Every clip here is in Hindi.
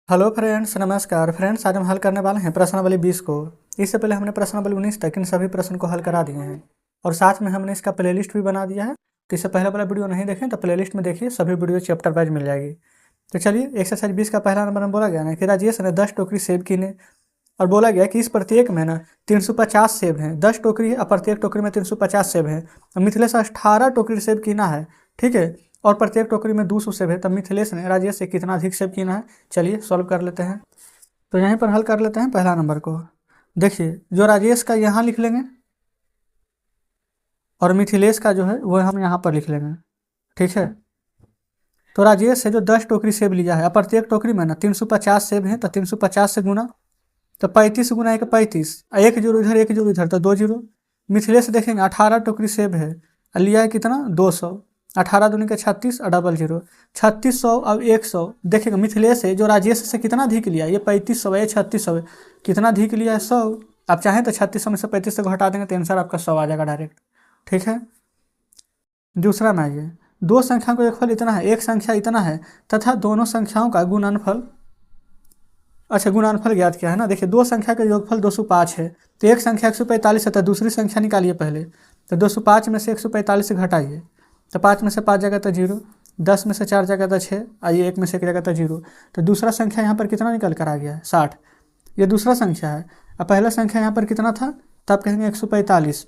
हेलो फ्रेंड्स, नमस्कार फ्रेंड्स। आज हम हल करने वाले हैं प्रश्नावली 20 को। इससे पहले हमने प्रश्नावली 19 तक इन सभी प्रश्न को हल करा दिए हैं और साथ में हमने इसका प्लेलिस्ट भी बना दिया है। तो इससे पहले वाला वीडियो नहीं देखें तो प्लेलिस्ट में देखिए, सभी वीडियो चैप्टर वाइज मिल जाएगी। तो चलिए, एक्सरसाइज 20 का पहला नंबर में बोला गया ना कि राजेश ने 10 टोकरी सेब कीने और बोला गया कि इस प्रत्येक में ना 350 सेब हैं। 10 टोकरी है और प्रत्येक टोकरी में 350 सेब हैं। मिथिलेश 18 टोकरी सेब कीना है, ठीक है, और प्रत्येक टोकरी में 200 सेब है। तब मिथिलेश ने राजेश से कितना अधिक सेब कीना है। चलिए सॉल्व कर लेते हैं। तो यहीं पर हल कर लेते हैं पहला नंबर को। देखिए, जो राजेश का यहाँ लिख लेंगे और मिथिलेश का जो है वो हम यहाँ पर लिख लेंगे, ठीक है। तो राजेश से जो 10 टोकरी सेब लिया है, प्रत्येक टोकरी में ना 350 सेब है, तो 350 से गुना, तो 35 गुना 1 35, एक जीरो इधर एक जीरो इधर, तो 2 जीरो। मिथिलेश देखेंगे 18 टोकरी सेब है और लिया है कितना 200, 18 दूनी के 36 और डबल जीरो 3600 और 100। देखेंगे मिथिलेश से जो राजेश से कितना अधिक लिया, ये 3500 है, ये 3600 है, कितना अधिक लिया है 100। आप चाहें तो 3600 में से 3500 को हटा देंगे तो आंसर आपका 100 आ जाएगा डायरेक्ट, ठीक है। दूसरा में आइए, दो संख्या को योगफल इतना है, एक संख्या इतना है तथा दोनों संख्याओं का गुणनफल। अच्छा, गुणनफल ज्ञात किया है ना। देखिए, दो संख्या का योगफल 205 है, तो एक संख्या 145 है, तो दूसरी संख्या निकालिए पहले। तो 205 में से 145 से घटाइए, तो 5 में से 5 जगह तो 0, 10 में से 4 जगह तो 6, आइए 1 में से 1 जगह तो 0। तो दूसरा संख्या यहाँ पर कितना निकल कर आ गया है 60। ये दूसरा संख्या है और पहला संख्या यहाँ पर कितना था, तब कहेंगे 145,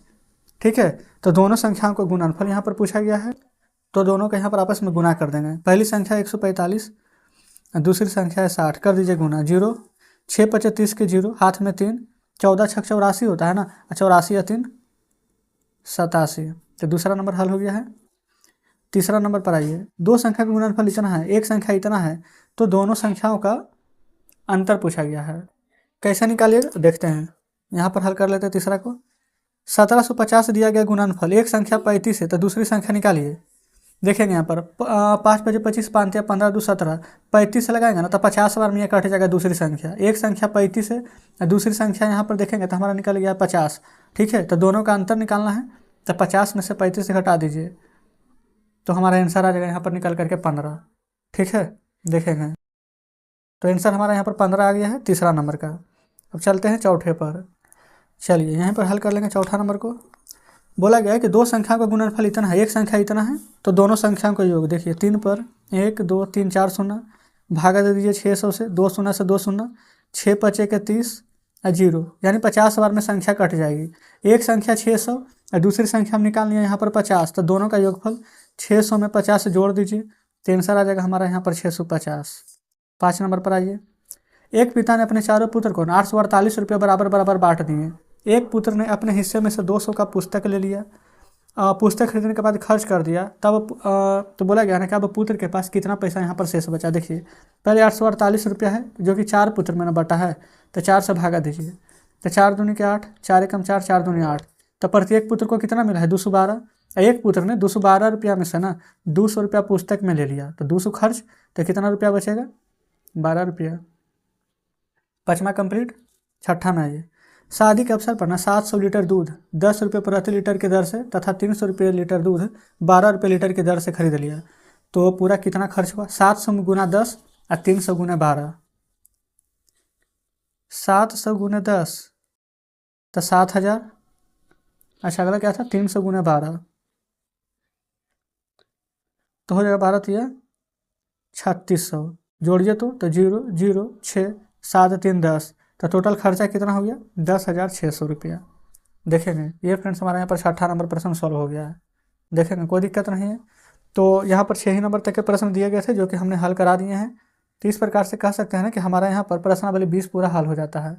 ठीक है। तो दोनों संख्याओं को गुणनफल यहाँ पर पूछा गया है, तो दोनों को यहाँ पर आपस में गुना कर देंगे। पहली संख्या 145, दूसरी संख्या है 60, कर दीजिए गुना। 0 6 5 30 के 0, हाथ में 3, 14 6 84 होता है ना, 84 या 3 87। तो दूसरा नंबर हल हो गया है। तीसरा नंबर पर आइए, दो संख्या का गुणनफल इतना है, एक संख्या इतना है, तो दोनों संख्याओं का अंतर पूछा गया है। कैसे निकालिएगा देखते हैं। यहाँ पर हल कर लेते हैं तीसरा को। 1750 दिया गया गुणनफल, एक संख्या 35 है, तो दूसरी संख्या निकालिए। देखेंगे यहाँ पर 5 5 25 5 15 2 17, 35 से लगाएंगे ना तो 50 बार में यह कट जाएगा दूसरी संख्या। एक संख्या 35 है और दूसरी संख्या यहाँ पर देखेंगे तो हमारा निकल गया 50, ठीक है। तो दोनों का अंतर निकालना है, तो 50 में से 35 से घटा दीजिए, तो हमारा आंसर आ जाएगा यहाँ पर निकल करके 15, ठीक है। देखेंगे तो आंसर हमारा यहाँ पर 15 आ गया है तीसरा नंबर का। अब चलते हैं चौथे पर। चलिए यहाँ पर हल कर लेंगे चौथा नंबर को। बोला गया है कि दो संख्याओं का गुणनफल इतना है, एक संख्या इतना है, तो दोनों संख्याओं का योग। देखिए 3 पर 1 2 3 4 शून्य, भागा दे दीजिए 600 से, 2 शून्य से 2 शून्य, 6 5 के 30 और 0, यानी 50 बार में संख्या कट जाएगी। एक संख्या 600 और दूसरी संख्या हम निकाल लिया यहाँ पर 50, तो दोनों का योगफल 600 में 50 से जोड़ दीजिए, तो आंसर आ जाएगा हमारा यहाँ पर 650। 5 नंबर पर आइए, एक पिता ने अपने चारों पुत्र को 848 रुपये बराबर बराबर बांट दिए। एक पुत्र ने अपने हिस्से में से 200 का पुस्तक ले लिया, पुस्तक खरीदने के बाद खर्च कर दिया, तब तो बोला गया ना कि अब पुत्र के पास कितना पैसा यहाँ पर शेष बचा। देखिए पहले 848 रुपया है जो कि 4 पुत्र में बटा है, तो 4 से भागा दीजिए, तो 4 दूनी के 8, 4 एकम 4, 4 दूनी 8, तो प्रत्येक पुत्र को कितना मिला है 212। एक पुत्र ने 212 रुपया में से ना 200 रुपया पुस्तक में ले लिया, तो 200 खर्च, तो कितना रुपया बचेगा 12 रुपया। 5वां कंप्लीट। छठा में आइए, शादी के अवसर पर ना 700 लीटर दूध 10 रुपये प्रति लीटर की दर से तथा 300 रुपये लीटर दूध 12 रुपये लीटर की दर से खरीद लिया, तो पूरा कितना खर्च हुआ। 700 गुना 10 और 300 गुना 12, 700 गुना 10 तो 7000। अच्छा, अगला क्या था 300 गुना 12, तो हो जाएगा 12 तिया 3600, जोड़िए तो 0 0 6 7 3 10, तो टोटल खर्चा कितना हो गया 10,600 रुपया। देखेंगे ये फ्रेंड्स हमारे यहाँ पर छठा नंबर प्रश्न सॉल्व हो गया है। देखेंगे कोई दिक्कत नहीं है। तो यहाँ पर 6 ही नंबर तक के प्रश्न दिए गए थे जो कि हमने हल करा दिए हैं। तो इस प्रकार से कह सकते हैं ना कि हमारा यहाँ पर प्रश्नावली 20 पूरा हल हो जाता है।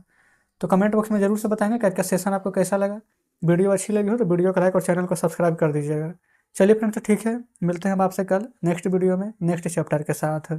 तो कमेंट बॉक्स में जरूर से बताएंगे कि आज का सेशन आपको कैसा लगा। वीडियो अच्छी लगी हो तो वीडियो को लाइक और चैनल को सब्सक्राइब कर दीजिएगा। चलिए फ्रेंड्स, तो ठीक है, मिलते हैं हम आपसे कल नेक्स्ट वीडियो में नेक्स्ट चैप्टर के साथ।